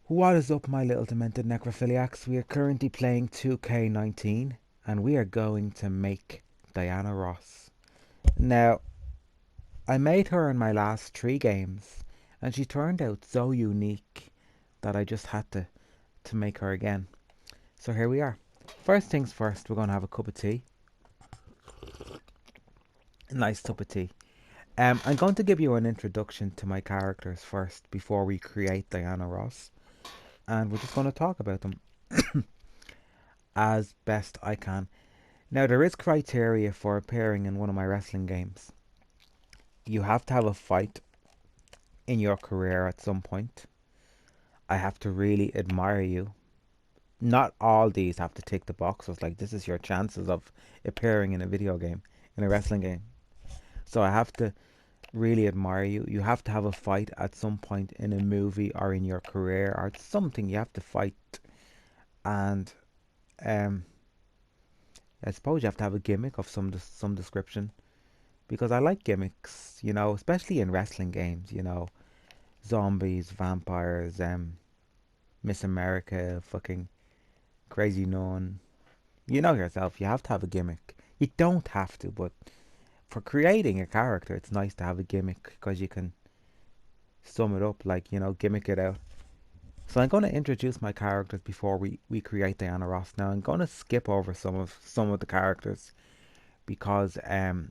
What is up, my little demented necrophiliacs? We are currently playing 2K19 and we are going to make Diana Ross. Now, I made her in my last 3 games and she turned out so unique that I just had to make her again. So here we are. First things first, we're going to have a cup of tea. A nice cup of tea. I'm going to give you an introduction to my characters first before we create Diana Ross. And we're just going to talk about them as best I can. Now, there is criteria for appearing in one of my wrestling games. You have to have a fight in your career at some point. I have to really admire you. Not all these have to tick the boxes, like this is your chances of appearing in a video game, in a wrestling game. So I have to really admire you. You have to have a fight at some point in a movie or in your career or something. You have to fight, and um, I suppose you have to have a gimmick of some description, because I like gimmicks, especially in wrestling games, zombies, vampires, Miss America, fucking crazy nun. You know yourself, you have to have a gimmick. You don't have to, but for creating a character, it's nice to have a gimmick because you can sum it up, like, gimmick it out. So I'm going to introduce my characters before we create Diana Ross. Now I'm going to skip over some of the characters because there's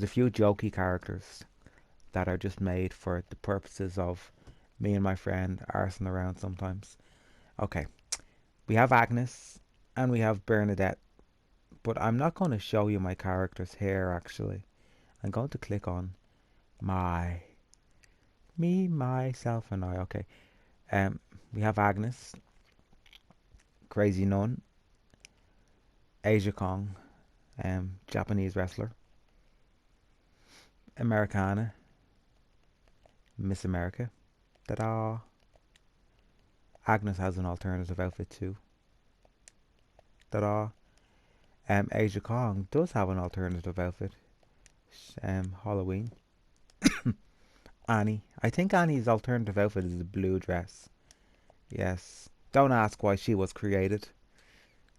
a few jokey characters that are just made for the purposes of me and my friend arsing around sometimes. Okay, we have Agnes and we have Bernadette, but I'm not going to show you my characters here actually. I'm going to click on me, myself, and I. Okay, we have Agnes, Crazy Nun, Asia Kong, Japanese wrestler, Americana, Miss America. Ta-da! Agnes has an alternative outfit too. Ta-da! Asia Kong does have an alternative outfit. Halloween. Annie. I think Annie's alternative outfit is a blue dress. Yes. Don't ask why she was created.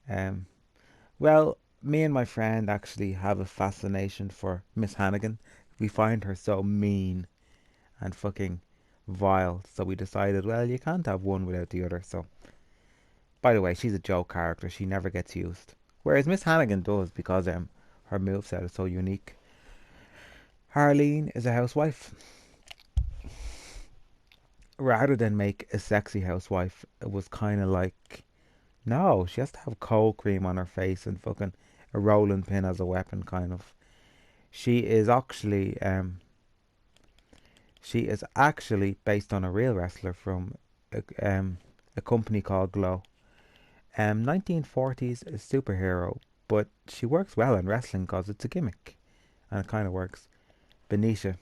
Um, well, me and my friend actually have a fascination for Miss Hannigan. We find her so mean and fucking vile. So we decided, well, you can't have one without the other. So, by the way, she's a joke character. She never gets used. Whereas Miss Hannigan does because her moveset is so unique. Harleen is a housewife. Rather than make a sexy housewife, it was kind of like, no, she has to have cold cream on her face and fucking a rolling pin as a weapon, kind of. She is actually based on a real wrestler from a company called Glow. 1940s a superhero, but she works well in wrestling because it's a gimmick, and it kind of works. Benicia,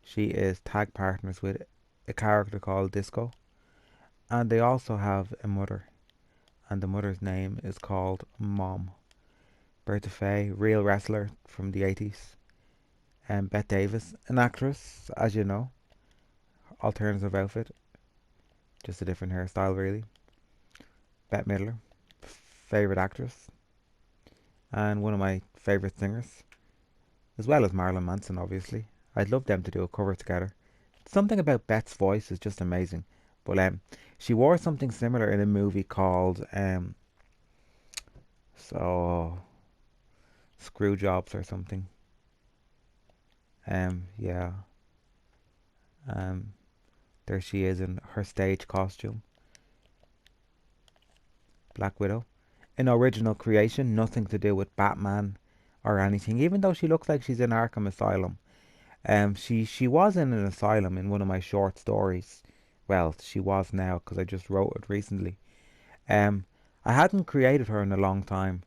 she is tag partners with a character called Disco, and they also have a mother, and the mother's name is called Mom. Bertha Faye, real wrestler from the 80s, and Bette Davis, an actress, as you know, alternative outfit, just a different hairstyle really. Bette Midler, favorite actress, and one of my favorite singers, as well as Marilyn Manson, obviously. I'd love them to do a cover together. Something about Bette's voice is just amazing. But she wore something similar in a movie called so Screw Jobs or something. Yeah. Um, there she is in her stage costume. Black Widow. An original creation, nothing to do with Batman or anything. Even though she looks like she's in Arkham Asylum. She was in an asylum in one of my short stories. Well, she was now because I just wrote it recently. Um, I hadn't created her in a long time,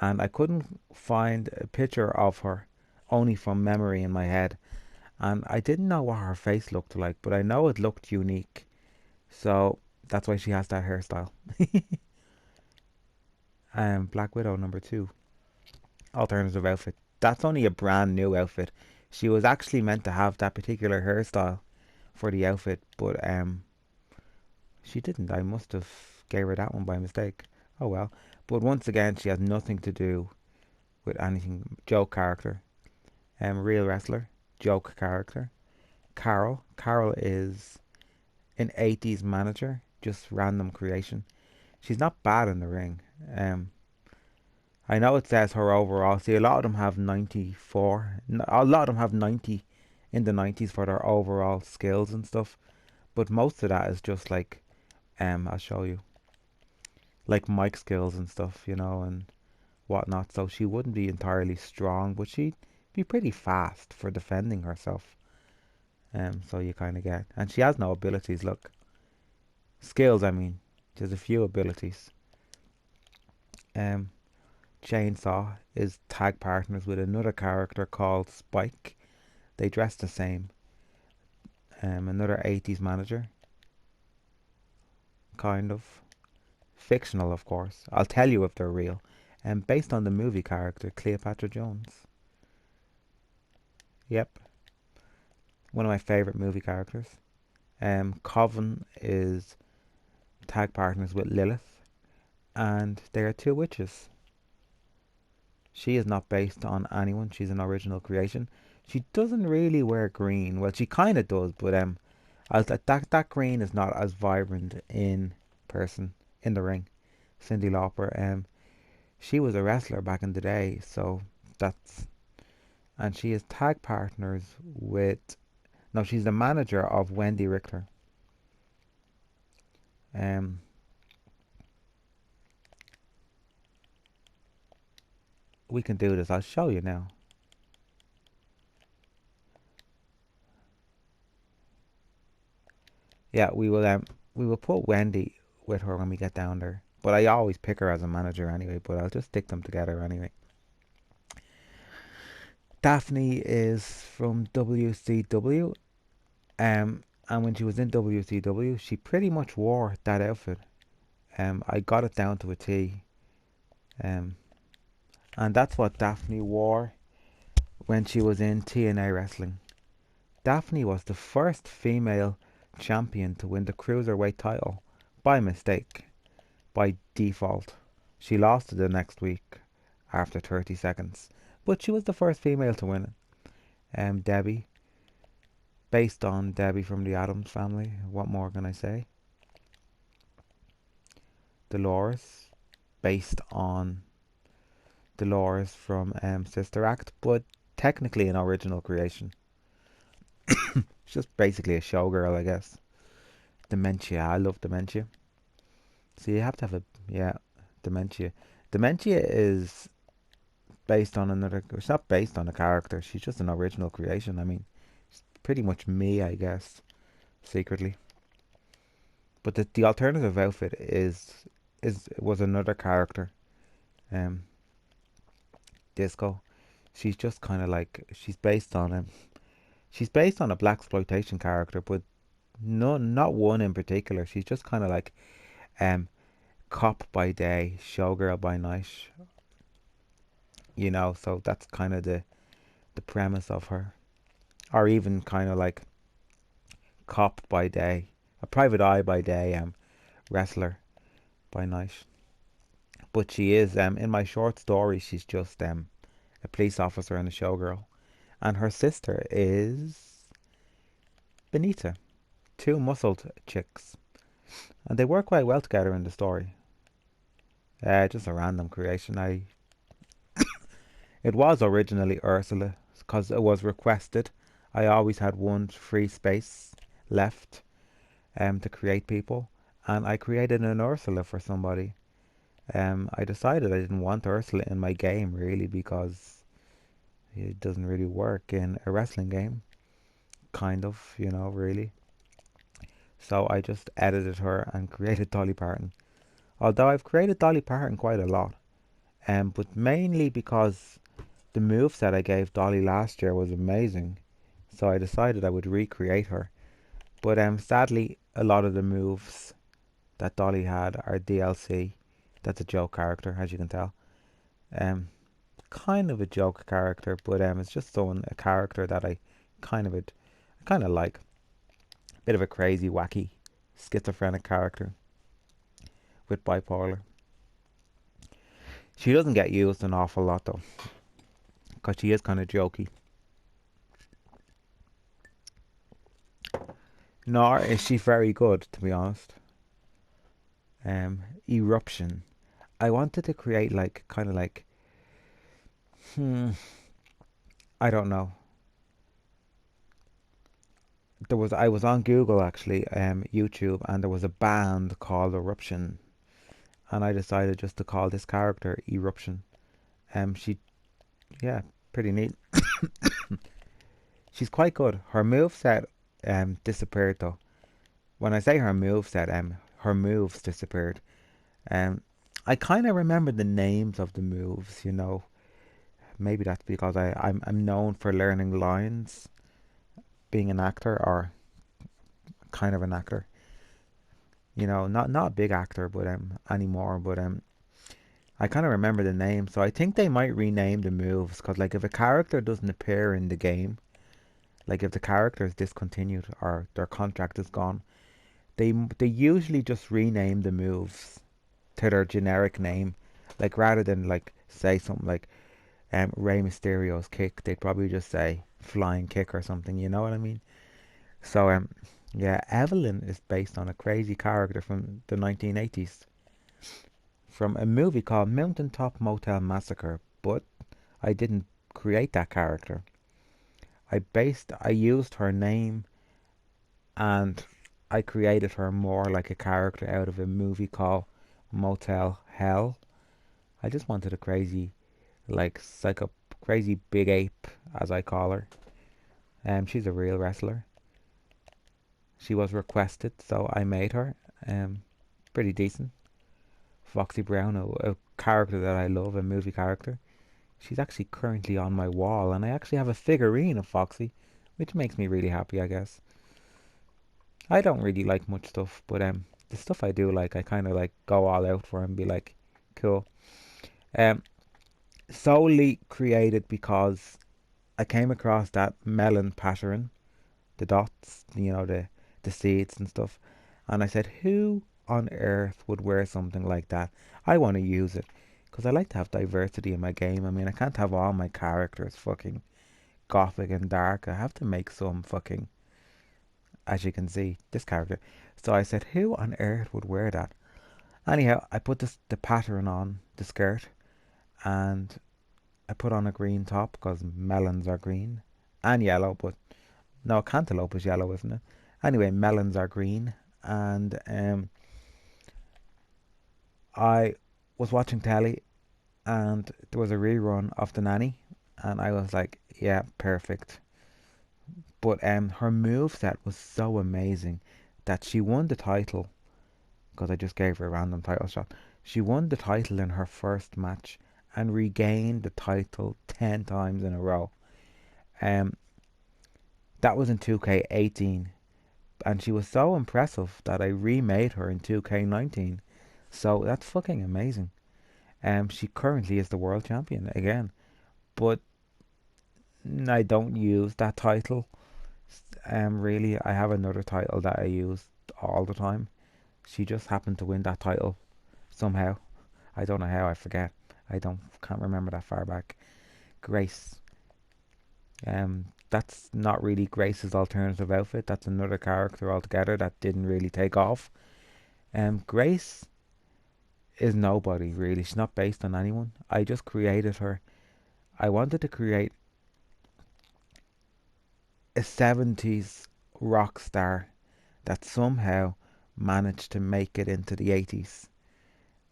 and I couldn't find a picture of her, only from memory in my head. And I didn't know what her face looked like, but I know it looked unique. So that's why she has that hairstyle. Black Widow number 2, alternative outfit. That's only a brand new outfit. She was actually meant to have that particular hairstyle for the outfit, but She didn't. I must have gave her that one by mistake. Oh well. But once again, she has nothing to do with anything. Joke character. Real wrestler. Joke character. Carol. Carol is an 80s manager. Just random creation. She's not bad in the ring. Um, I know it says her overall. See, a lot of them have 94. A lot of them have 90 in the 90s for their overall skills and stuff. But most of that is just like, I'll show you, like mic skills and stuff, and whatnot. So she wouldn't be entirely strong, but she'd be pretty fast for defending herself. So you kind of get, and she has no abilities. Look, skills. I mean, there's a few abilities. Um, Chainsaw is tag partners with another character called Spike. They dress the same. Another 80s manager, kind of. Fictional, of course. I'll tell you if they're real. And based on the movie character Cleopatra Jones. Yep, one of my favorite movie characters. Coven is tag partners with Lilith, and they are two witches. She is not based on anyone. She's an original creation. She doesn't really wear green. Well, she kind of does, but that green is not as vibrant in person in the ring. Cyndi Lauper. She was a wrestler back in the day, so that's and she is tag partners with. No, she's the manager of Wendy Richter. Um, we can do this. I'll show you now. Yeah, we will put Wendy with her when we get down there. But I always pick her as a manager anyway. But I'll just stick them together anyway. Daphne is from WCW. And when she was in WCW, she pretty much wore that outfit. I got it down to a T. Um, and that's what Daphne wore when she was in TNA wrestling. Daphne was the first female champion to win the cruiserweight title by mistake, by default. She lost it the next week after 30 seconds, but she was the first female to win it. Debbie, based on Debbie from the Addams family. What more can I say? Dolores, based on Dolores from Sister Act, but technically an original creation. She's just basically a showgirl, I guess. Dementia, I love Dementia. So you have to have yeah, Dementia. Dementia is based on another, it's not based on a character, she's just an original creation. I mean, it's pretty much me, I guess, secretly. But the alternative outfit was another character, um, Disco. She's just kind of like, she's based on a black exploitation character, but no, not one in particular. She's just kind of like, um, cop by day, showgirl by night. So that's kind of the premise of her, or even kind of like cop by day, a private eye by day, wrestler by night. But she is, in my short story, she's just a police officer and a showgirl, and her sister is Benita, two muscled chicks, and they work quite well together in the story. Just a random creation. It was originally Ursula because it was requested. I always had one free space left to create people, and I created an Ursula for somebody. I decided I didn't want Ursula in my game really because it doesn't really work in a wrestling game, kind of, really. So I just edited her and created Dolly Parton. Although I've created Dolly Parton quite a lot, but mainly because the moveset I gave Dolly last year was amazing, so I decided I would recreate her. But sadly, a lot of the moves that Dolly had are DLC. That's a joke character, as you can tell. Um, Kind of a joke character, but it's just a character that I kind of like. Bit of a crazy, wacky schizophrenic character with bipolar. She doesn't get used an awful lot though, because she is kind of jokey. Nor is she very good, to be honest. Eruption. I wanted to create like kind of like hmm, I don't know. I was on Google actually, YouTube, and there was a band called Eruption, and I decided just to call this character Eruption. She yeah, pretty neat. She's quite good. Her moveset disappeared though. When I say her moveset, her moves disappeared. Um, I kind of remember the names of the moves. Maybe that's because I'm known for learning lines, being an actor or kind of an actor. Not a big actor, but anymore. But I kind of remember the name, so I think they might rename the moves. Because like if a character doesn't appear in the game, like if the character is discontinued or their contract is gone, they usually just rename the moves to their generic name. Like rather than like say something like Rey Mysterio's kick, they'd probably just say flying kick or something. You know what I mean? So yeah, Evelyn is based on a crazy character from the 1980s from a movie called Mountaintop Motel Massacre. But I didn't create that character. I used her name and I created her more like a character out of a movie called Motel Hell. I just wanted a crazy, like psycho, crazy big ape, as I call her. She's a real wrestler. She was requested, so I made her. Pretty decent. Foxy Brown, a character that I love, a movie character. She's actually currently on my wall, and I actually have a figurine of Foxy, which makes me really happy, I guess. I don't really like much stuff, but the stuff I do like, I kind of like go all out for and be like, cool. Um, Solely created because I came across that melon pattern, the dots, the seeds and stuff, and I said, who on earth would wear something like that? I want to use it because I like to have diversity in my game. I mean, I can't have all my characters fucking gothic and dark. I have to make some fucking, as you can see, this character. So I said, who on earth would wear that? Anyhow, I put the pattern on the skirt and I put on a green top because melons are green and yellow, but no, cantaloupe is yellow, isn't it? Anyway, melons are green, and I was watching telly, and there was a rerun of The Nanny, and I was like, yeah, perfect. But her moveset was so amazing that she won the title because I just gave her a random title shot. She won the title in her first match and regained the title 10 times in a row. Um, that was in 2K18, and she was so impressive that I remade her in 2K19. So that's fucking amazing. She currently is the world champion again, but I don't use that title. Really, I have another title that I use all the time. She just happened to win that title somehow. I don't know how. I forget. I don't can't remember that far back. Grace. That's not really Grace's alternative outfit. That's another character altogether that didn't really take off. Grace is nobody really. She's not based on anyone. I just created her. I wanted to create a 70s rock star that somehow managed to make it into the 80s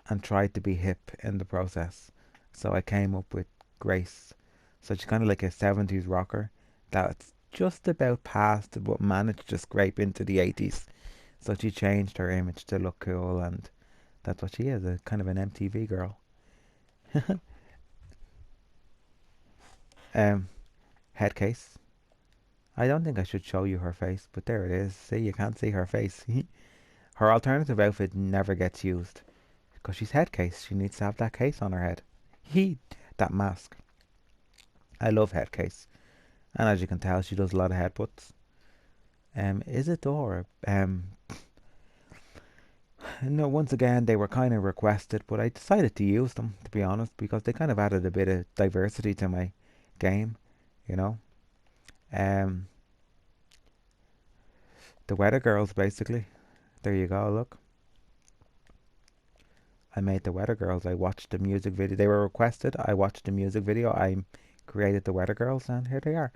and tried to be hip in the process. So I came up with Grace. So she's kind of like a 70s rocker that's just about past but managed to scrape into the 80s. So she changed her image to look cool, and that's what she is, a kind of an MTV girl. um, Head case. I don't think I should show you her face, but there it is. See, you can't see her face. Her alternative outfit never gets used because she's head case. She needs to have that case on her head. He, that mask. I love head case, and as you can tell, she does a lot of headbutts. Isadora. No, once again, they were kind of requested, but I decided to use them, to be honest, because they kind of added a bit of diversity to my game, you know. Um, the Weather Girls, basically. There you go, look. I made the Weather Girls. I watched the music video. They were requested. I watched the music video. I created the Weather Girls, and here they are.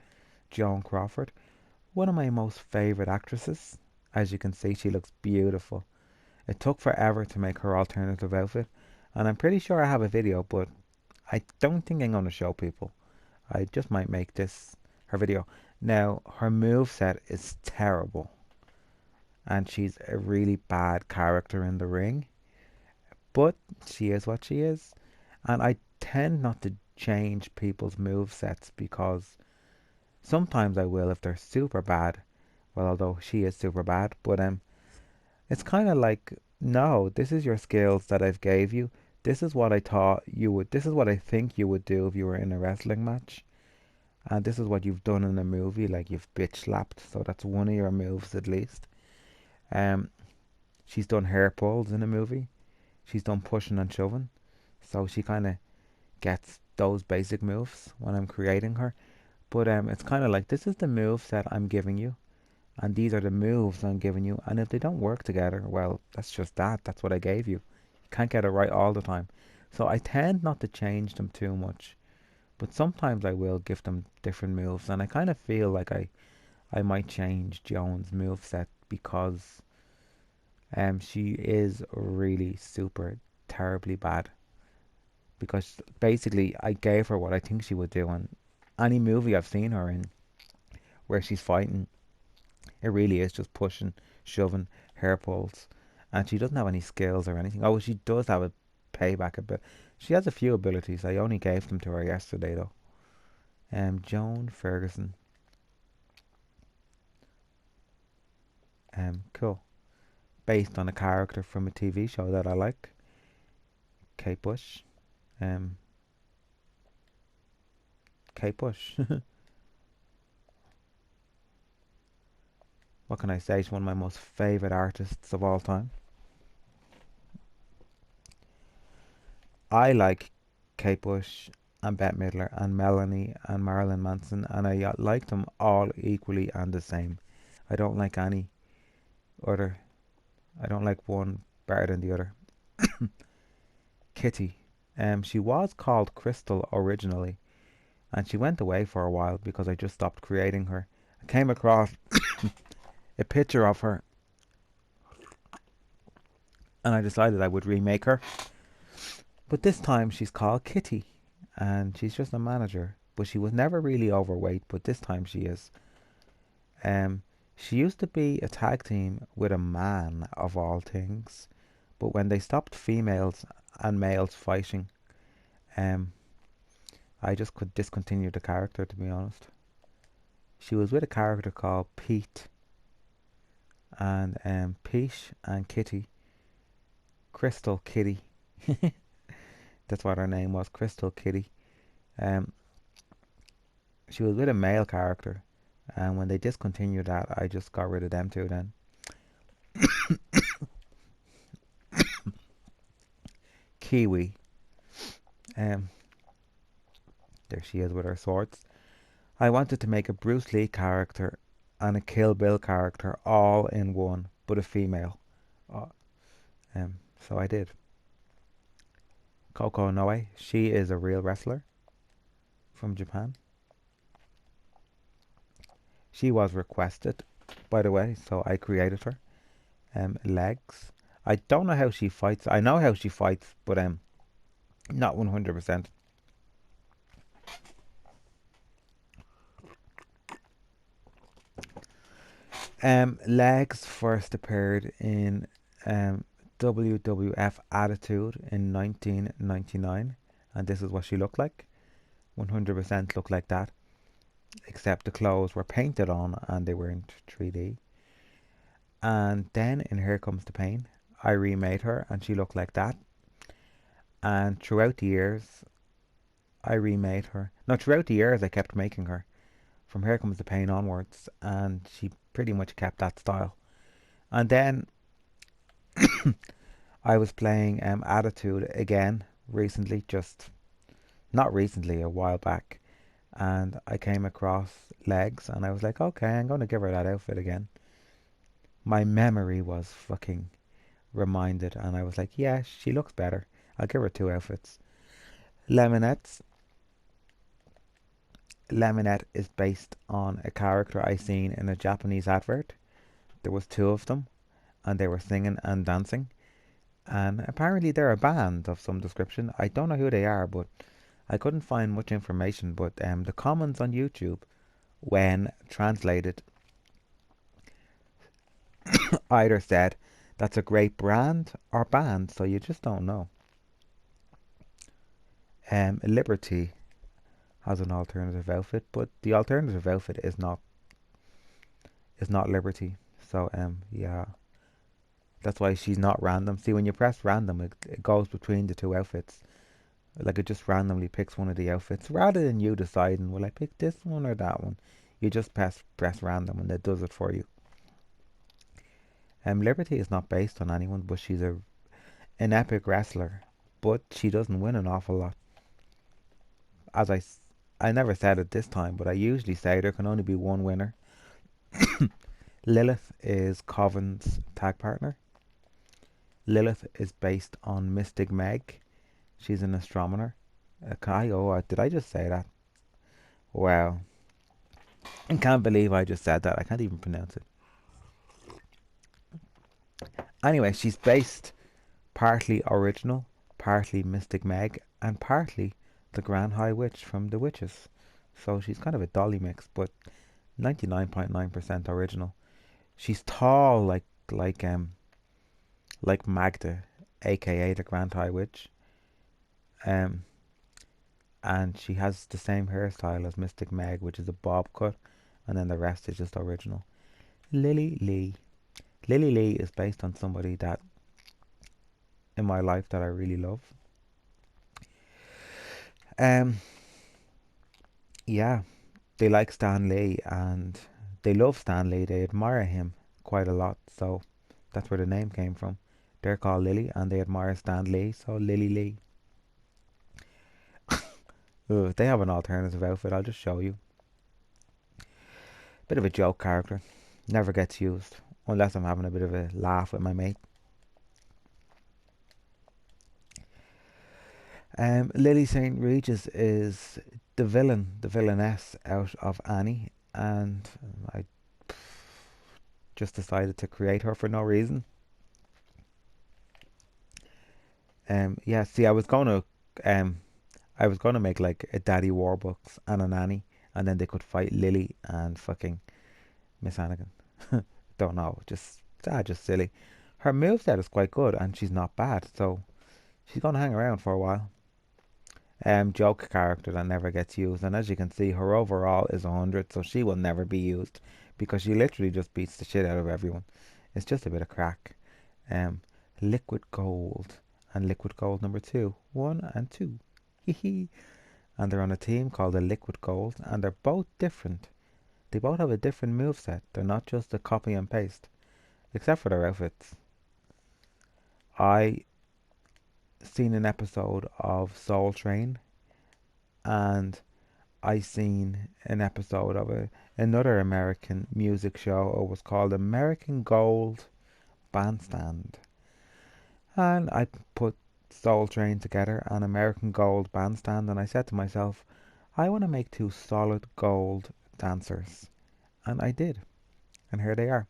Joan Crawford, one of my most favourite actresses. As you can see, she looks beautiful. It took forever to make her alternative outfit, and I'm pretty sure I have a video, but I don't think I'm going to show people. I just might make this her video. Now, her move set is terrible, and she's a really bad character in the ring, but she is what she is. And I tend not to change people's move sets because sometimes I will if they're super bad. Well, although she is super bad, but it's kind of like, no, this is your skills that I've gave you. This is what I thought you would. This is what I think you would do if you were in a wrestling match. And this is what you've done in a movie, like you've bitch slapped. So that's one of your moves at least. Um, she's done hair pulls in a movie. She's done pushing and shoving. So she kind of gets those basic moves when I'm creating her. But it's kind of like this is the move set I'm giving you, and these are the moves I'm giving you. And if they don't work together, well, that's just that. That's what I gave you. You can't get it right all the time. So I tend not to change them too much. But sometimes I will give them different moves, and I kind of feel like I might change Joan's move set because she is really super terribly bad. Because basically I gave her what I think she would do, and any movie I've seen her in where she's fighting, it really is just pushing, shoving, hair pulls, and she doesn't have any skills or anything. Oh, she does have a payback a bit. She has a few abilities. I only gave them to her yesterday though. Joan Ferguson. Cool. Based on a character from a TV show that I like. Kate Bush. Um, Kate Bush. What can I say? She's one of my most favorite artists of all time. I like Kate Bush and Bette Midler and Melanie and Marilyn Manson, and I like them all equally and the same. I don't like any other. I don't like one better than the other. Kitty. She was called Crystal originally, and she went away for a while because I just stopped creating her. I came across a picture of her, and I decided I would remake her. But this time she's called Kitty, and she's just a manager. But she was never really overweight, but this time she is. Um, she used to be a tag team with a man of all things, but when they stopped females and males fighting, um, I just could discontinue the character, to be honest. She was with a character called Pete, and Pete and Kitty, Crystal Kitty. That's what her name was, Crystal Kitty. Um, she was with a male character, and when they discontinued that, I just got rid of them two then. Kiwi. Um, there she is with her swords. I wanted to make a Bruce Lee character and a Kill Bill character all in one, but a female. Uh, so I did. Coco Noe. She is a real wrestler from Japan. She was requested, by the way, so I created her. Legs. I don't know how she fights. I know how she fights, but not 100%. Legs first appeared in WWF Attitude in 1999, and this is what she looked like. 100% looked like that, except the clothes were painted on and they weren't 3D. And then in Here Comes the Pain, I remade her and she looked like that. And throughout the years, I remade her. No, throughout the years, I kept making her from Here Comes the Pain onwards, and she pretty much kept that style. And then I was playing Attitude again recently, just not recently, a while back, and I came across Legs, and I was like, okay, I'm going to give her that outfit again. My memory was fucking reminded, and I was like, yeah, she looks better. I'll give her two outfits. Lemonette's Lemonette is based on a character I seen in a Japanese advert. There was two of them, and they were singing and dancing. And apparently they're a band of some description. I don't know who they are, but I couldn't find much information. But the comments on YouTube, when translated, either said that's a great brand or band, so you just don't know. Liberty has an alternative outfit, but the alternative outfit is not Liberty. So yeah, that's why she's not random. See, when you press random, it goes between the two outfits. Like it just randomly picks one of the outfits rather than you deciding, will I pick this one or that one? You just press random and it does it for you. Liberty is not based on anyone, but she's an epic wrestler. But she doesn't win an awful lot. As I never said it this time, but I usually say there can only be one winner. Lilith is Coven's tag partner. Lilith is based on Mystic Meg. She's an astronomer. Did I just say that? Wow. I can't believe I just said that. I can't even pronounce it. Anyway, she's based partly original, partly Mystic Meg, and partly the Grand High Witch from The Witches. So she's kind of a dolly mix, but 99.9% original. She's tall like Magda, aka the Grand High Witch. Um and she has the same hairstyle as Mystic Meg, which is a bob cut, and then the rest is just original. Lily Lee. Lily Lee is based on somebody that in my life that I really love. Um, yeah, they like Stan Lee and they love Stan Lee. They admire him quite a lot, so that's where the name came from. They're called Lily and they admire Stan Lee, so Lily Lee. Ugh, they have an alternative outfit. I'll just show you. Bit of a joke character. Never gets used unless I'm having a bit of a laugh with my mate. Lily St. Regis is the villain, the villainess out of Annie, and I just decided to create her for no reason. Yeah, see, I was gonna make like a Daddy Warbucks and an Annie, and then they could fight Lily and fucking Miss Anakin. Don't know, just silly. Her moveset is quite good, and she's not bad, so she's gonna hang around for a while. Joke character that never gets used, and as you can see, her overall is 100, so she will never be used because she literally just beats the shit out of everyone. It's just a bit of crack. Um, Liquid Gold and Liquid Gold number two, one and two, hee and they're on a team called the Liquid Gold, and they're both different. They both have a different move set. They're not just a copy and paste, except for their outfits. I seen an episode of Soul Train, and I seen an episode of another American music show. It was called American Gold Bandstand, and I put Soul Train together and American Gold Bandstand, and I said to myself, I want to make two solid gold dancers, and I did, and here they are.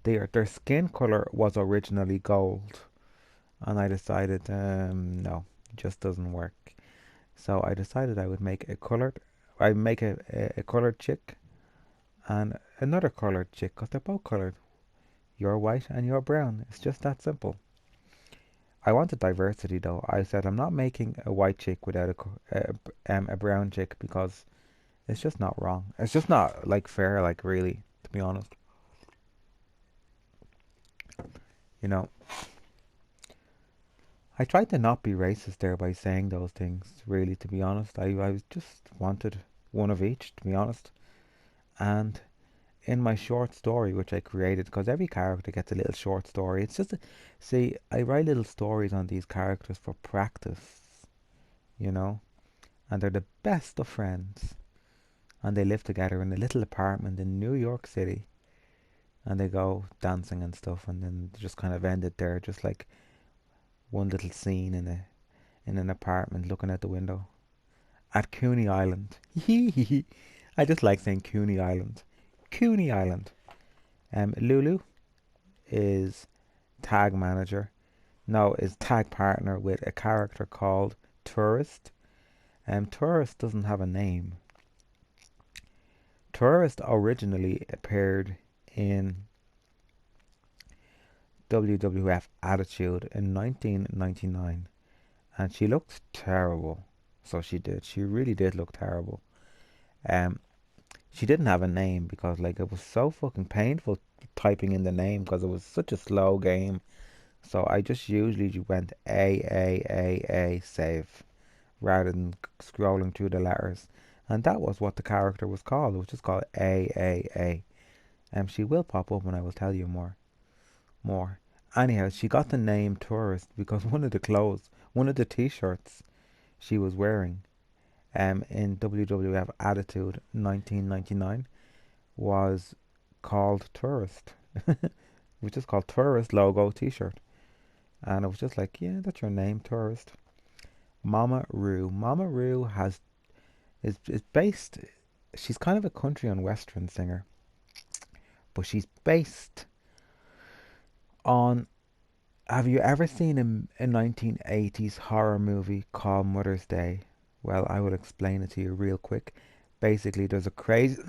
Their skin color was originally gold, and I decided, no, it just doesn't work. So I decided I'd make a colored chick and another colored chick because they're both colored. You're white and you're brown. It's just that simple. I wanted diversity though. I said I'm not making a white chick without a brown chick because it's just not wrong. It's just not like fair, like really, to be honest. You know, I tried to not be racist there by saying those things. Really, to be honest, I just wanted one of each, to be honest. And in my short story, which I created, because every character gets a little short story. It's just, see, I write little stories on these characters for practice, you know, and they're the best of friends, and they live together in a little apartment in New York City, and they go dancing and stuff, and then just kind of ended there, just like one little scene in an apartment looking out the window at Cooney Island. I just like saying Cooney Island. Cooney Island. Lulu is tag manager. No, is tag partner with a character called Tourist. Tourist doesn't have a name. Tourist originally appeared in WWF Attitude in 1999, and she looked terrible. So she did. She really did look terrible. Um, she didn't have a name because like it was so fucking painful typing in the name because it was such a slow game. So I just usually went A save rather than scrolling through the letters. And that was what the character was called. It was just called A. She will pop up and I will tell you more. Anyhow, she got the name Tourist because one of the t-shirts she was wearing in WWF Attitude 1999 was called Tourist, which is called Tourist logo t-shirt. And it was just like, yeah, that's your name, Tourist. Mama Roo. Mama Roo is based. She's kind of a country and western singer, but she's based on. Have you ever seen a 1980s horror movie called Mother's Day? Well, I will explain it to you real quick. Basically, there's a crazy.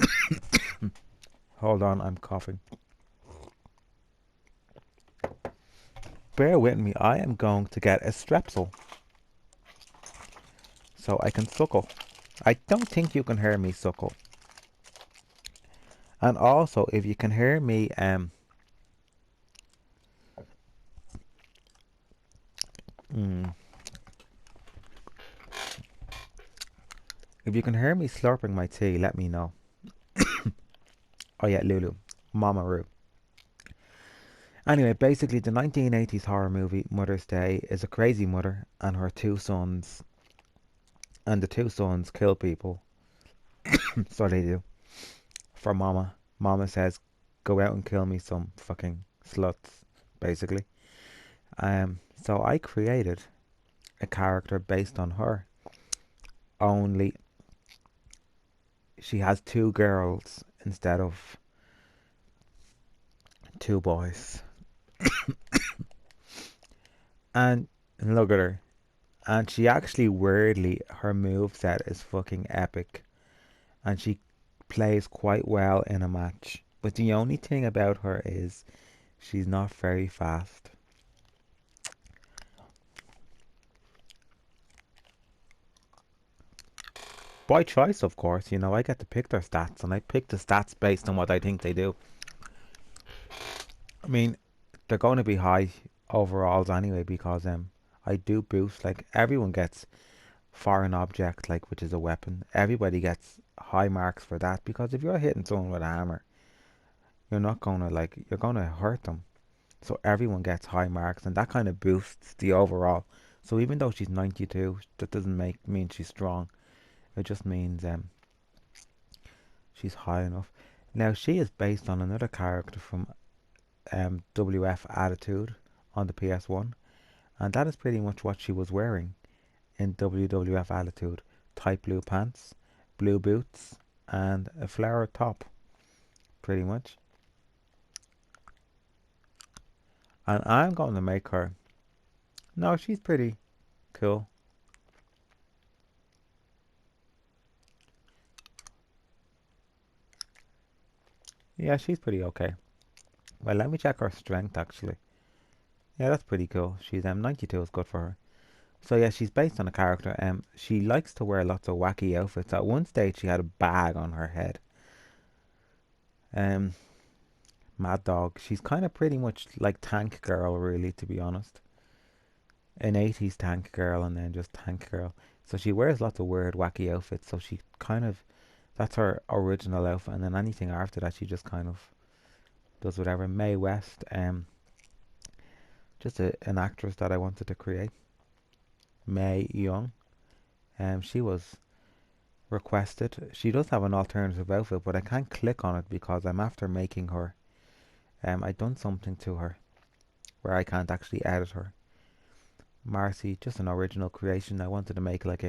Hold on, I'm coughing. Bear with me. I am going to get a strepsil so I can suckle. I don't think you can hear me suckle. And also, if you can hear me, mm, if you can hear me slurping my tea, let me know. Oh yeah, Lulu, Mama Roo. Anyway, basically, the 1980s horror movie Mother's Day is a crazy mother and her two sons, and the two sons kill people. So they do. For Mama. Mama says, "Go out and kill me some fucking sluts," basically. So I created a character based on her. Only she has two girls instead of two boys. And look at her. And she actually weirdly her move set is fucking epic. And she plays quite well in a match. But the only thing about her is she's not very fast. By choice, of course, you know, I get to pick their stats, and I pick the stats based on what I think they do. I mean, they're going to be high overalls anyway because I do boost. Like everyone gets foreign object, like which is a weapon. Everybody gets high marks for that because if you're hitting someone with a hammer, you're not gonna like you're gonna hurt them. So everyone gets high marks, and that kind of boosts the overall. So even though she's 92, that doesn't mean she's strong. It just means she's high enough. Now she is based on another character from WF Attitude on the PS1, and that is pretty much what she was wearing in WWF Attitude: tight blue pants, blue boots, and a flower top, pretty much. And I'm going to make her. No, she's pretty cool. Yeah, she's pretty okay. Well, let me check her strength actually. Yeah, that's pretty cool. She's 92 is good for her. So yeah, she's based on a character. She likes to wear lots of wacky outfits. At one stage, she had a bag on her head. Um, Mad Dog. She's kind of pretty much like Tank Girl, really, to be honest. An 80s Tank Girl and then just Tank Girl. So she wears lots of weird, wacky outfits. So she kind of That's her original outfit, and then anything after that, she just kind of does whatever. Mae West, just an actress that I wanted to create. Mae Young, she was requested. She does have an alternative outfit, but I can't click on it because I'm after making her. I done something to her where I can't actually edit her. Marcy, just an original creation. I wanted to make like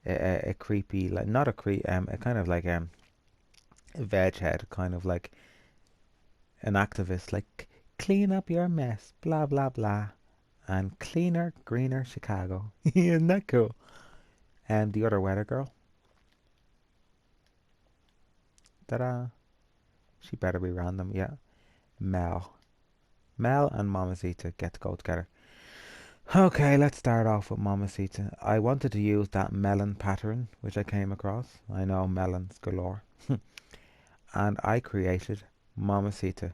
a creepy, like not a creep, a kind of like a veg head, kind of like an activist, like clean up your mess, blah blah blah, and cleaner, greener Chicago. Isn't that cool? And the other weather girl, ta-da! She better be random, yeah. Mel, Mel and Mamacita get to go together. Okay, let's start off with Mamacita. I wanted to use that melon pattern which I came across. I know melons galore. And I created Mamacita.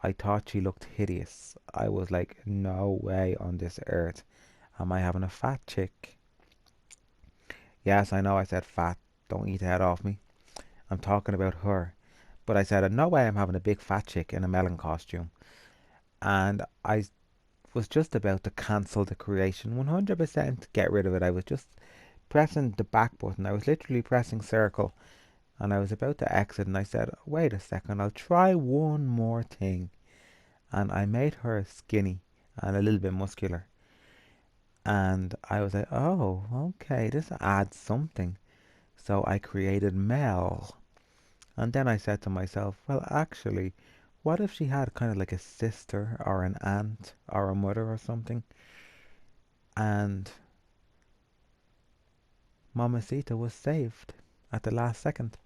I thought she looked hideous. I was like, no way on this earth am I having a fat chick. Yes, I know I said fat. Don't eat the head off me. I'm talking about her. But I said, no way I'm having a big fat chick in a melon costume. And I was just about to cancel the creation 100%, get rid of it. I was just pressing the back button. I was literally pressing circle and I was about to exit and I said, wait a second, I'll try one more thing. And I made her skinny and a little bit muscular. And I was like, oh, okay, this adds something. So I created Mel. And then I said to myself, well, actually, what if she had kind of like a sister or an aunt or a mother or something? And Mamacita was saved at the last second.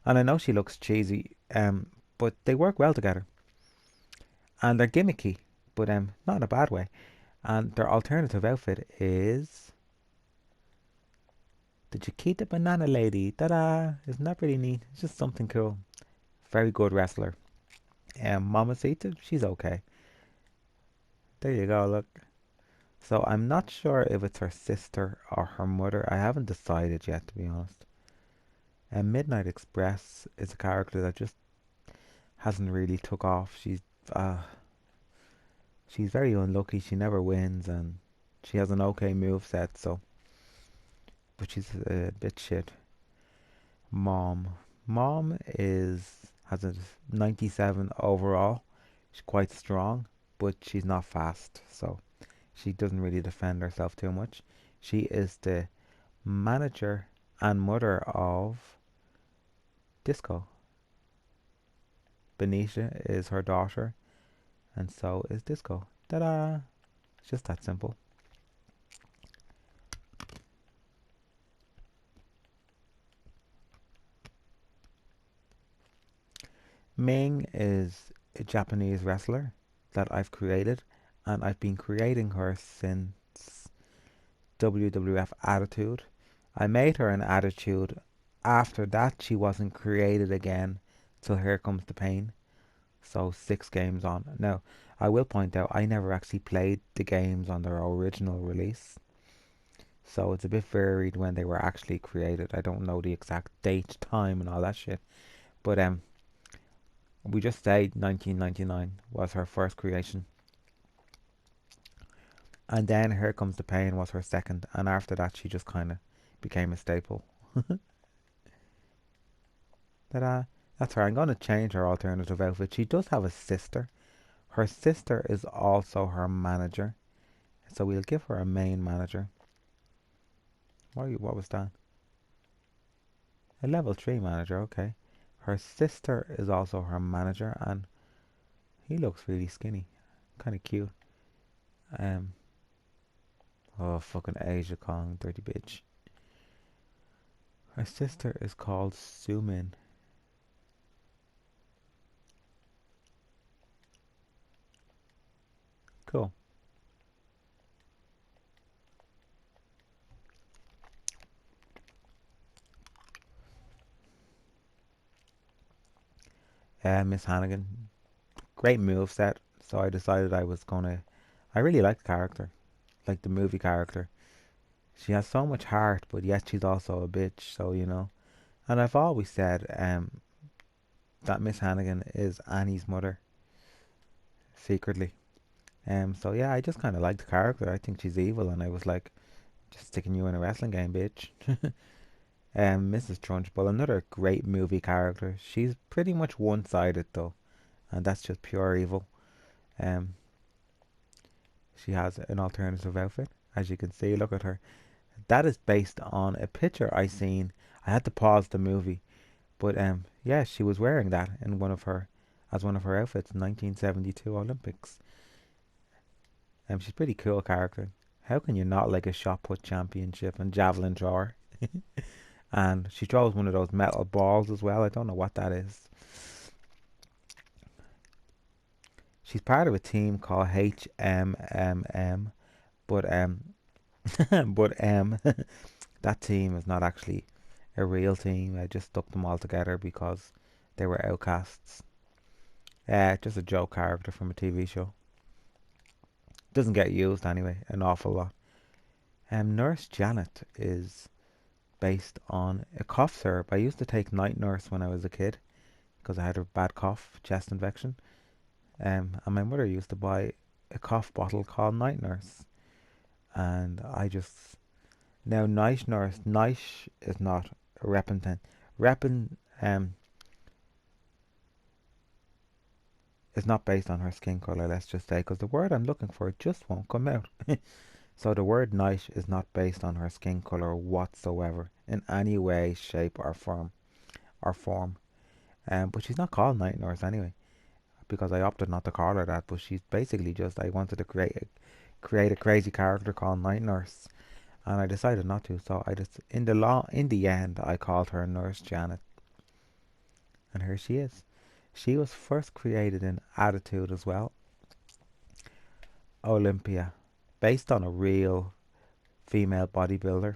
And I know she looks cheesy, but they work well together. And they're gimmicky, but not in a bad way. And their alternative outfit is the Chiquita Banana Lady. Ta-da! Isn't that pretty neat? It's just something cool. Very good wrestler. Mamacita, she's okay. There you go, look. So I'm not sure if it's her sister or her mother. I haven't decided yet, to be honest. And Midnight Express is a character that just hasn't really took off. Uh, she's very unlucky. She never wins, and she has an okay move set. So, but she's a bit shit. Mom, Mom is has a 97 overall. She's quite strong, but she's not fast. So she doesn't really defend herself too much. She is the manager and mother of Disco. Benicia is her daughter, and so is Disco. Ta-da! It's just that simple. Ming is a Japanese wrestler that I've created, and I've been creating her since WWF Attitude. I made her an Attitude. After that, she wasn't created again till Here Comes the Pain. So 6 games on. Now, I will point out I never actually played the games on their original release. So it's a bit varied when they were actually created. I don't know the exact date, time, and all that shit. But we just say 1999 was her first creation. And then Here Comes the Pain was her second. And after that, she just kind of became a staple. Ta-da. That's her. I'm going to change her alternative outfit. She does have a sister. Her sister is also her manager. So we'll give her a main manager. What was that? A level 3 manager, okay. Her sister is also her manager, and he looks really skinny. Kind of cute. Um, oh, fucking Asia Kong, dirty bitch. Her sister is called Sumin. Cool. Miss Hannigan. Great move set. So I decided I was gonna. I really like the character, like the movie character. She has so much heart, but yet she's also a bitch. So you know. And I've always said that Miss Hannigan is Annie's mother secretly. So yeah, I just kind of like the character. I think she's evil, and I was like, just sticking you in a wrestling game, bitch. Mrs. Trunchbull, another great movie character. She's pretty much one-sided though, and that's just pure evil. Um, she has an alternative outfit, as you can see. Look at her. That is based on a picture I seen. I had to pause the movie, but yeah, she was wearing that in one of her outfits in 1972 Olympics. She's a pretty cool character. How can you not like a shot put championship and javelin thrower? And she throws one of those metal balls as well. I don't know what that is. She's part of a team called HMMM, but but that team is not actually a real team. I just stuck them all together because they were outcasts. Just a joke character from a TV show. Doesn't get used anyway, an awful lot. Nurse Janet is based on a cough syrup. I used to take Night Nurse when I was a kid because I had a bad cough, chest infection. And my mother used to buy a cough bottle called Night Nurse. And I just now Night Nurse, Night is not a repentant. Repin is not based on her skin color. Let's just say, because the word I'm looking for just won't come out. So the word Night is not based on her skin color whatsoever in any way, shape, or form. But she's not called Night Nurse anyway, because I opted not to call her that. But she's basically just I wanted to create a crazy character called Night Nurse, and I decided not to. So I just in the end I called her Nurse Janet, and here she is. She was first created in Attitude as well, Olympia, based on a real female bodybuilder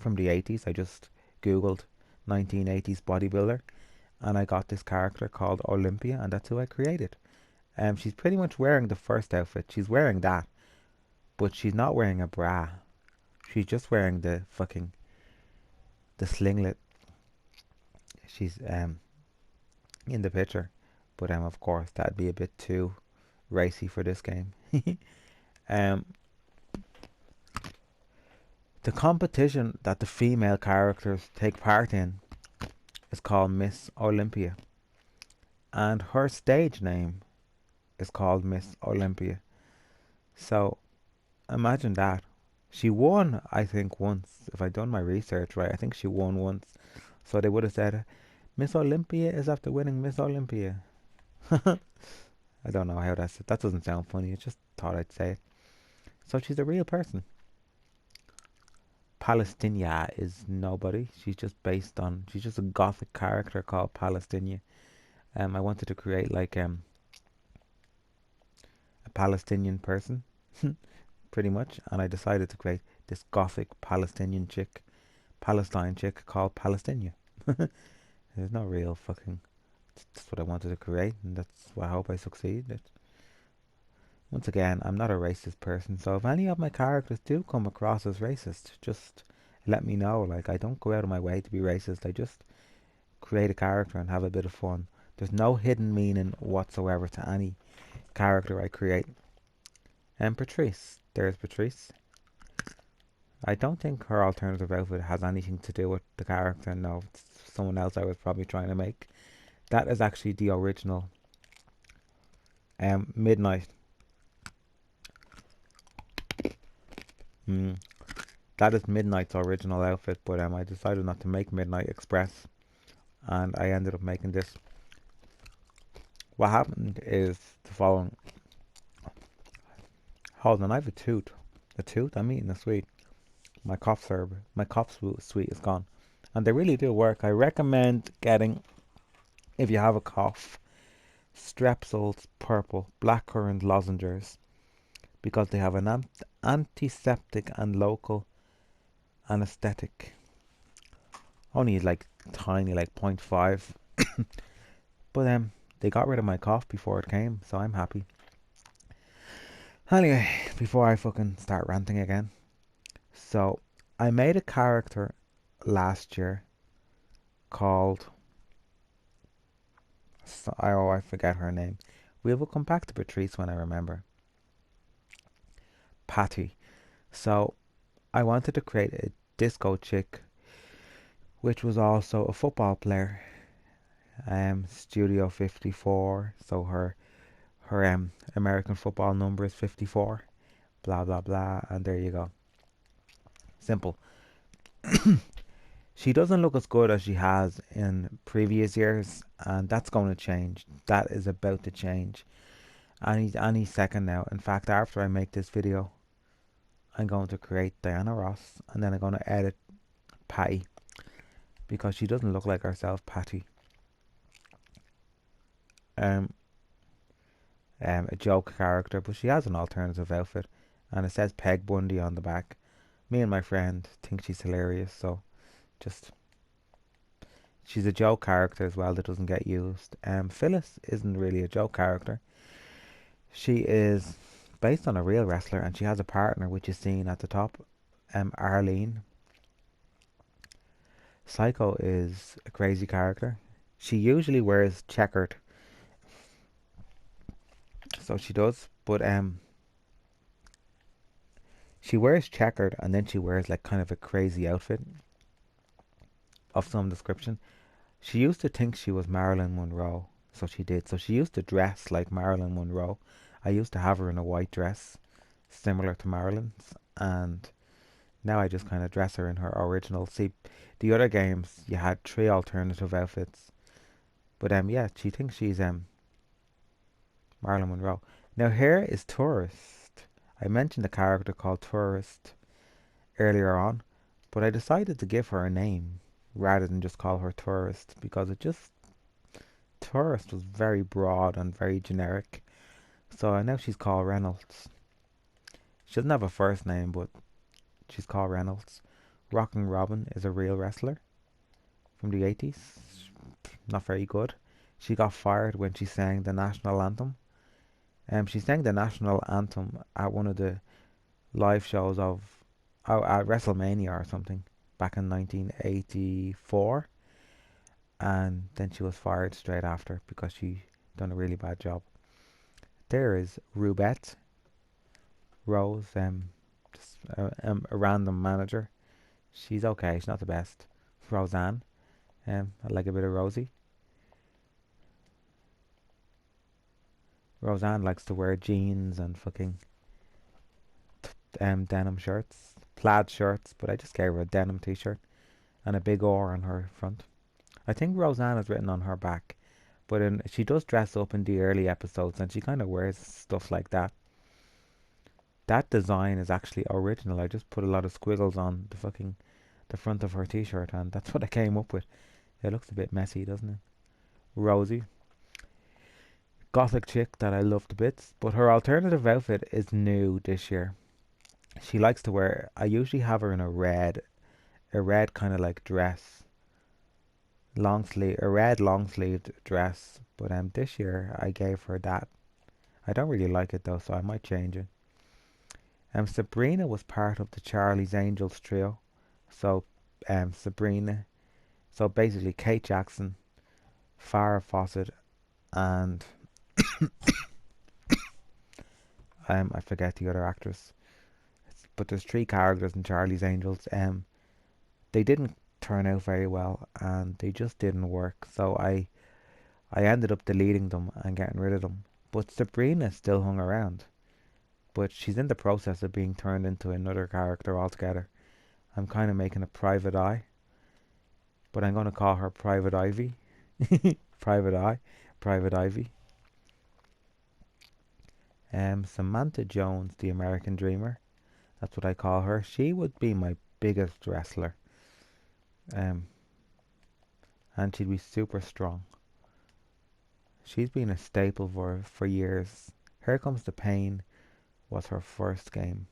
from the 80s. I just googled 1980s bodybuilder, and I got this character called Olympia, and that's who I created. She's pretty much wearing the first outfit. She's wearing that, but she's not wearing a bra. She's just wearing the singlet. She's in the picture, but of course that'd be a bit too racy for this game. um, the competition that the female characters take part in is called Miss Olympia, and her stage name is called Miss Olympia. So imagine that. She won, I think, once. If I'd done my research right, I think she won once. So they would have said, Miss Olympia is after winning Miss Olympia. I don't know how that doesn't sound funny. I just thought I'd say it. So she's a real person. Palestinia is nobody. She's just a gothic character called Palestinia. I wanted to create like a Palestinian person, pretty much, and I decided to create this gothic Palestine chick called Palestinia. There's no real fucking. That's what I wanted to create, and that's what I hope I succeed. Once again, I'm not a racist person, so if any of my characters do come across as racist, just let me know. Like, I don't go out of my way to be racist. I just create a character and have a bit of fun. There's no hidden meaning whatsoever to any character I create. And Patrice, there's Patrice. I don't think her alternative outfit has anything to do with the character. No, it's someone else I was probably trying to make. That is actually the original Midnight. That is Midnight's original outfit, but I decided not to make Midnight Express, and I ended up making this. What happened is the following. Hold on, I have a tooth. A tooth? I'm eating a sweet. My cough sweet is gone. And they really do work. I recommend getting, if you have a cough, Strepsils Purple Blackcurrant lozenges, because they have an antiseptic and local anesthetic. Only like tiny, like 0.5. But they got rid of my cough before it came, so I'm happy. Anyway, before I fucking start ranting again. So, I made a character last year called, oh, I forget her name. We will come back to Patrice when I remember. Patty. So I wanted to create a disco chick, which was also a football player. Studio 54. So her American football number is 54. Blah blah blah, and there you go. Simple. She doesn't look as good as she has in previous years, and that's going to change. That is about to change. Any second now. In fact, after I make this video, I'm going to create Diana Ross, and then I'm going to edit Patty because she doesn't look like herself, Patty. Um, a joke character, but she has an alternative outfit, and it says Peg Bundy on the back. Me and my friend think she's hilarious, so just she's a joke character as well that doesn't get used. Phyllis isn't really a joke character. She is based on a real wrestler, and she has a partner, which is seen at the top. Arlene. Psycho is a crazy character. She usually wears checkered, so she does, but she wears checkered, and then she wears like kind of a crazy outfit of some description. She used to think she was Marilyn Monroe, so she did. So she used to dress like Marilyn Monroe. I used to have her in a white dress, similar to Marilyn's, and now I just kind of dress her in her original. See, the other games you had three alternative outfits, but yeah, she thinks she's Marilyn Monroe. Now here is Tourist. I mentioned a character called Tourist earlier on, but I decided to give her a name rather than just call her Tourist because it just Tourist was very broad and very generic. So now she's called Reynolds. She doesn't have a first name, but she's called Reynolds. Rockin' Robin is a real wrestler from the 80s. Not very good. She got fired when she sang the national anthem. She sang the national anthem at one of the live shows of at WrestleMania or something back in 1984, and then she was fired straight after because she done a really bad job. There is Rubette Rose, just a random manager. She's okay. She's not the best. Roseanne, I like a bit of Rosie. Roseanne likes to wear jeans and fucking denim shirts, plaid shirts, but I just gave her a denim t-shirt and a big oar on her front. I think Roseanne is written on her back, but she does dress up in the early episodes and she kind of wears stuff like that. That design is actually original. I just put a lot of squiggles on the front of her t-shirt, and that's what I came up with. It looks a bit messy, doesn't it? Rosie, gothic chick that I love to bits, but her alternative outfit is new this year. She likes to wear. I usually have her in a red kind of like dress, a red long sleeved dress. But this year I gave her that. I don't really like it though, so I might change it. Sabrina was part of the Charlie's Angels trio, so Sabrina. So basically, Kate Jackson, Farrah Fawcett, and I forget the other actress. But there's three characters in Charlie's Angels. They didn't turn out very well, and they just didn't work. So I ended up deleting them and getting rid of them. But Sabrina still hung around. But she's in the process of being turned into another character altogether. I'm kind of making a Private Eye, but I'm going to call her Private Ivy. Private Eye, Private Ivy. Samantha Jones, the American Dreamer. That's what I call her. She would be my biggest wrestler. And she'd be super strong. She's been a staple for years. Here Comes the Pain was her first game.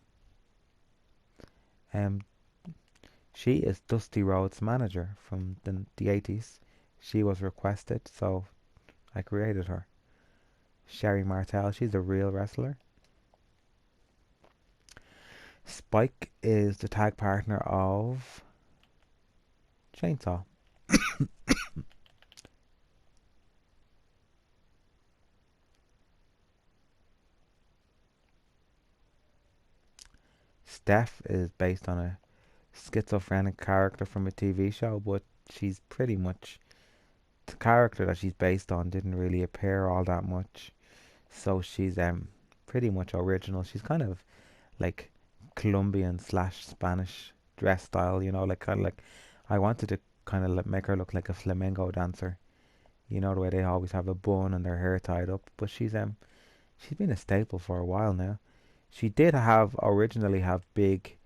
She is Dusty Rhodes' manager from the 80s. She was requested, so I created her. Sherry Martel, she's a real wrestler. Spike is the tag partner of Chainsaw. Steph is based on a schizophrenic character from a TV show, but she's pretty much the character that she's based on didn't really appear all that much. So she's pretty much original. She's kind of like Colombian slash Spanish dress style, like kind of like I wanted to kind of make her look like a flamenco dancer. You know the way they always have a bun and their hair tied up, but she's been a staple for a while now. She did have originally have big,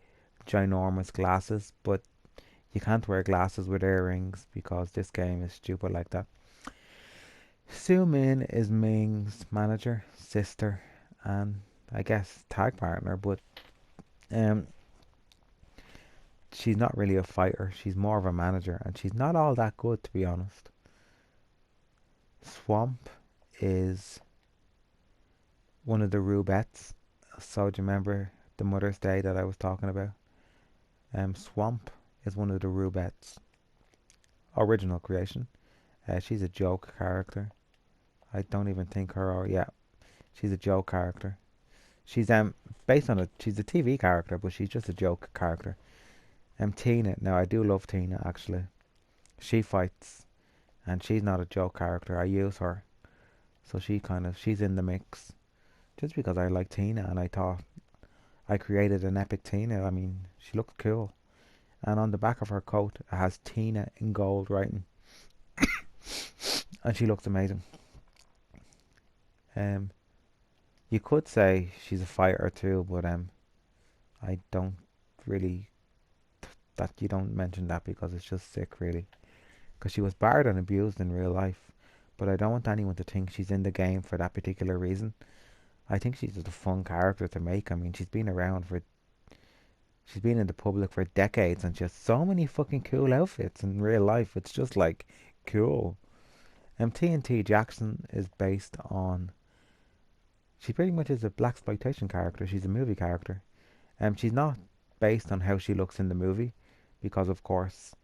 ginormous glasses, but you can't wear glasses with earrings because this game is stupid like that. Su Min is Ming's manager, sister, and I guess tag partner, but um, she's not really a fighter. She's more of a manager, and she's not all that good to be honest. Swamp is one of the Rubettes. So do you remember the Mother's Day that I was talking about? Swamp is one of the Rubettes. Original creation. She's a joke character. I don't even think her or yeah, she's a joke character. She's based on she's a TV character, but she's just a joke character. Tina. Now I do love Tina actually. She fights, and she's not a joke character. I use her, so she's in the mix. Just because I like Tina, and I thought I created an epic Tina. I mean, she looks cool, and on the back of her coat it has Tina in gold writing, and she looks amazing. Um, you could say she's a fighter too, but I don't really that you don't mention that because it's just sick, really. Because she was battered and abused in real life, but I don't want anyone to think she's in the game for that particular reason. I think she's just a fun character to make. I mean, she's been in the public for decades, and she has so many fucking cool outfits in real life. It's just like cool. TNT Jackson is based on. She pretty much is a black exploitation character. She's a movie character. She's not based on how she looks in the movie, because of course,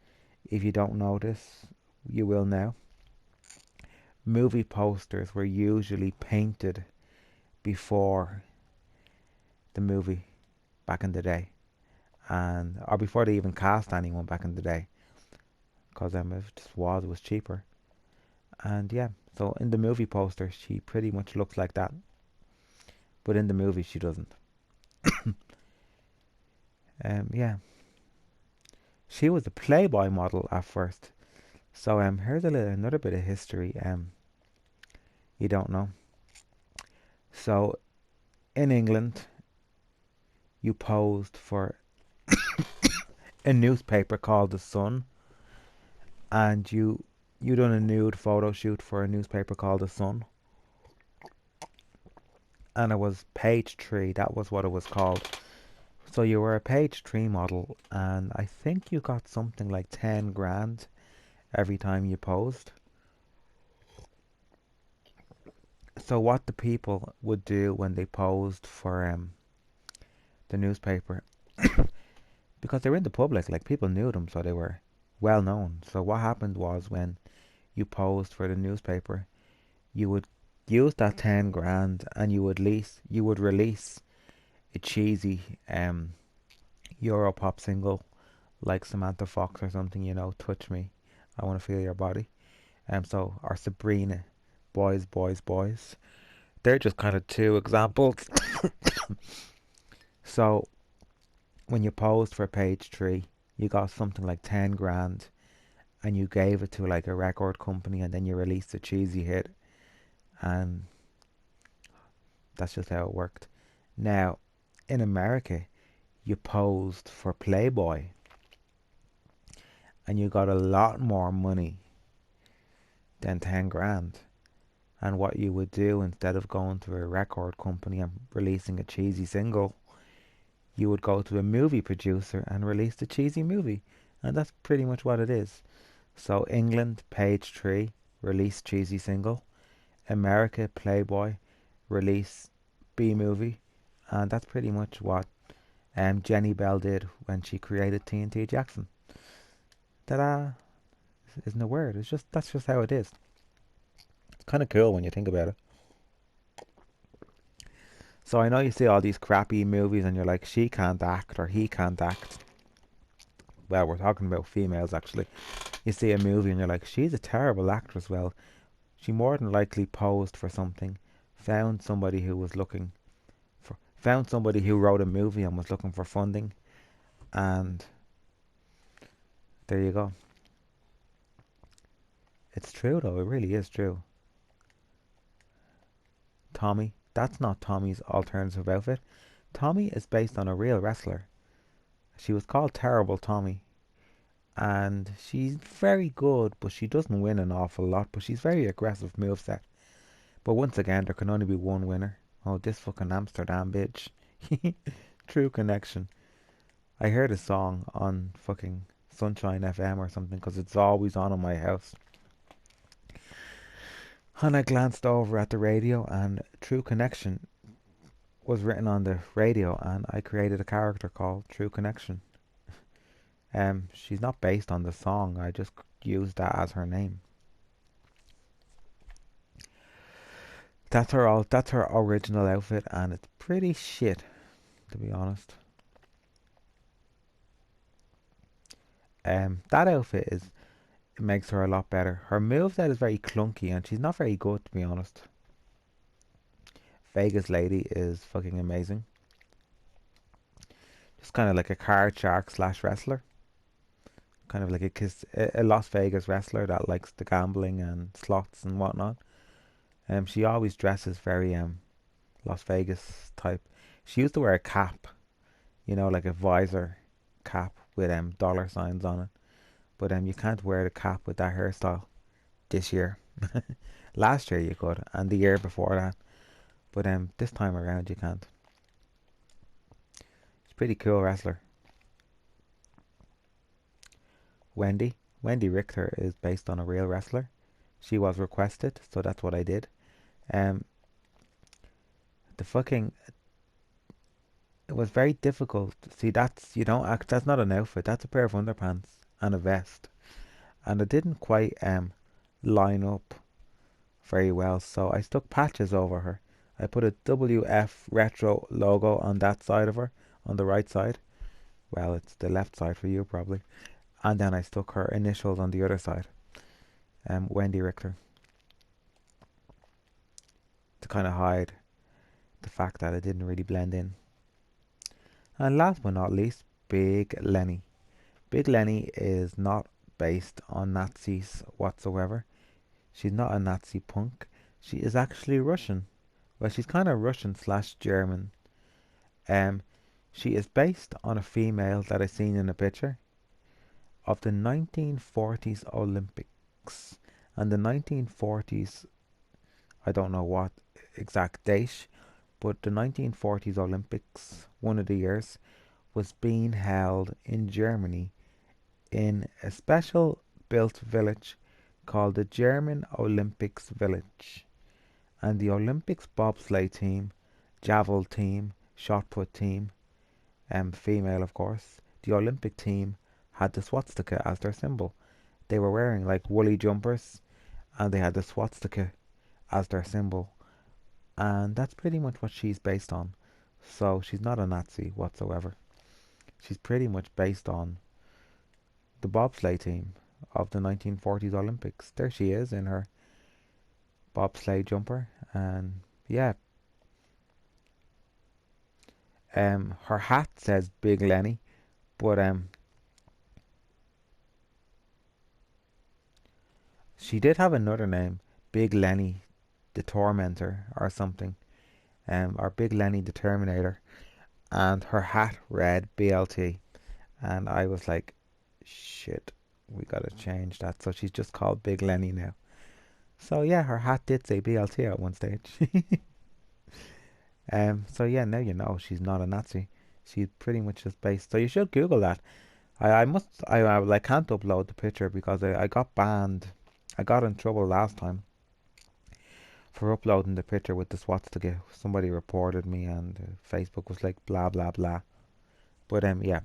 if you don't know this, you will now. Movie posters were usually painted before the movie back in the day, and or before they even cast anyone back in the day, because if it just was cheaper. And yeah, so in the movie poster, she pretty much looks like that, but in the movie she doesn't. Yeah, she was a Playboy model at first. So here's another bit of history. You don't know. So in England, you posed for a newspaper called The Sun, and you done a nude photo shoot for a newspaper called The Sun, and it was page three. That was what it was called. So you were a page three model, and I think you got something like 10 grand every time you posed. So what the people would do when they posed for the newspaper, because they were in the public, like people knew them, so they were well known. So what happened was when you posed for the newspaper, you would use that 10 grand and you would release a cheesy Europop single like Samantha Fox or something, Touch Me, I Want to Feel Your Body. Or Sabrina, Boys, Boys, Boys. They're just kind of two examples. So when you posed for page three, you got something like 10 grand and you gave it to like a record company, and then you released a cheesy hit, and that's just how it worked. Now, in America, you posed for Playboy and you got a lot more money than 10 grand. And what you would do, instead of going to a record company and releasing a cheesy single, you would go to a movie producer and release the cheesy movie. And that's pretty much what it is. So England, page three, release cheesy single. America, Playboy, release B movie. And that's pretty much what Jenny Bell did when she created TNT Jackson. Ta-da! Isn't it weird? That's just how it is. It's kind of cool when you think about it. So I know you see all these crappy movies and you're like, she can't act or he can't act. Well, we're talking about females actually. You see a movie and you're like, she's a terrible actress. Well, she more than likely posed for something, found somebody who wrote a movie and was looking for funding, and there you go. It's true though, it really is true. Tommy, that's not Tommy's alternative outfit. Tommy is based on a real wrestler. She was called Terrible Tommy, and she's very good, but she doesn't win an awful lot. But she's very aggressive moveset. But once again, there can only be one winner. Oh, this fucking Amsterdam bitch. True connection. I heard a song on fucking Sunshine FM or something because it's always on in my house. And I glanced over at the radio, and True Connection was written on the radio, and I created a character called True Connection. She's not based on the song. I just used that as her name. That's her original outfit, and it's pretty shit, to be honest. That outfit is it makes her a lot better. Her moveset is very clunky, and she's not very good, to be honest. Vegas Lady is fucking amazing. Just kind of like a card shark slash wrestler. Kind of like a Las Vegas wrestler that likes the gambling and slots and whatnot. She always dresses very Las Vegas type. She used to wear a cap, like a visor cap with dollar signs on it. But you can't wear the cap with that hairstyle this year. Last year you could, and the year before that. But this time around you can't. She's a pretty cool wrestler. Wendy Richter is based on a real wrestler. She was requested, so that's what I did. Um, the fucking it was very difficult. See, that's you don't act. That's not an outfit. That's a pair of underpants and a vest, and it didn't quite line up very well. So I stuck patches over her. I put a WF retro logo on that side of her, on the right side. Well, it's the left side for you probably. And then I stuck her initials on the other side. Wendy Richter. To kind of hide the fact that it didn't really blend in. And last but not least, Big Lenny. Big Lenny is not based on Nazis whatsoever. She's not a Nazi punk. She is actually Russian. Well, she's kind of Russian slash German. She is based on a female that I seen in a picture of the 1940s Olympics. And the 1940s, I don't know what exact date, but the 1940s Olympics, one of the years, was being held in Germany in a special built village called the German Olympics Village. And the Olympics bobsleigh team, javel team, shot put team, female of course, the Olympic team had the swastika as their symbol. They were wearing like woolly jumpers and they had the swastika as their symbol. And that's pretty much what she's based on. So she's not a Nazi whatsoever. She's pretty much based on the bobsleigh team of the 1940s Olympics. There she is in her bobsleigh jumper, and yeah, her hat says Big Lenny, but she did have another name, Big Lenny the Tormentor or something, or Big Lenny the Terminator, and her hat read BLT, and I was like, shit, we gotta change that. So she's just called Big Lenny now. So yeah, her hat did say BLT at one stage. So yeah, now you know she's not a Nazi. She's pretty much just based. So you should Google that. I can't upload the picture because I got banned. I got in trouble last time for uploading the picture with the swastika. Somebody reported me, and Facebook was like blah blah blah. But yeah.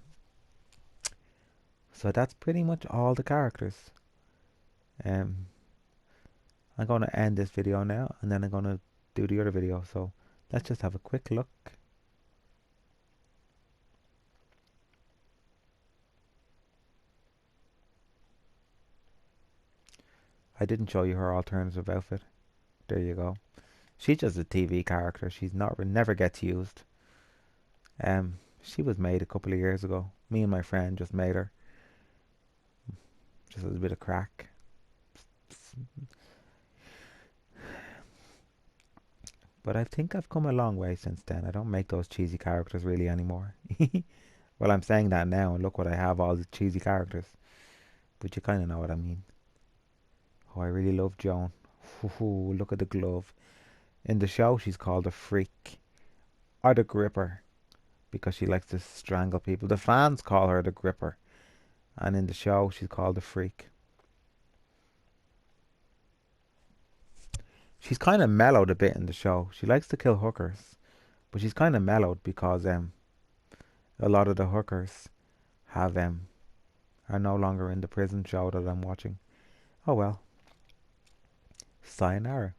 So that's pretty much all the characters. Um, I'm going to end this video now, and then I'm going to do the other video. So let's just have a quick look. I didn't show you her alternative outfit. There you go. She's just a TV character. She's not never gets used. She was made a couple of years ago. Me and my friend just made her, just as a bit of crack. But I think I've come a long way since then. I don't make those cheesy characters really anymore. Well, I'm saying that now, and look what I have, all the cheesy characters. But you kind of know what I mean. Oh, I really love Joan. Ooh, look at the glove. In the show, she's called a freak or the gripper because she likes to strangle people. The fans call her the gripper, and in the show, she's called a freak. She's kind of mellowed a bit in the show. She likes to kill hookers, but she's kind of mellowed because a lot of the hookers have are no longer in the prison show that I'm watching. Oh well. Sayonara.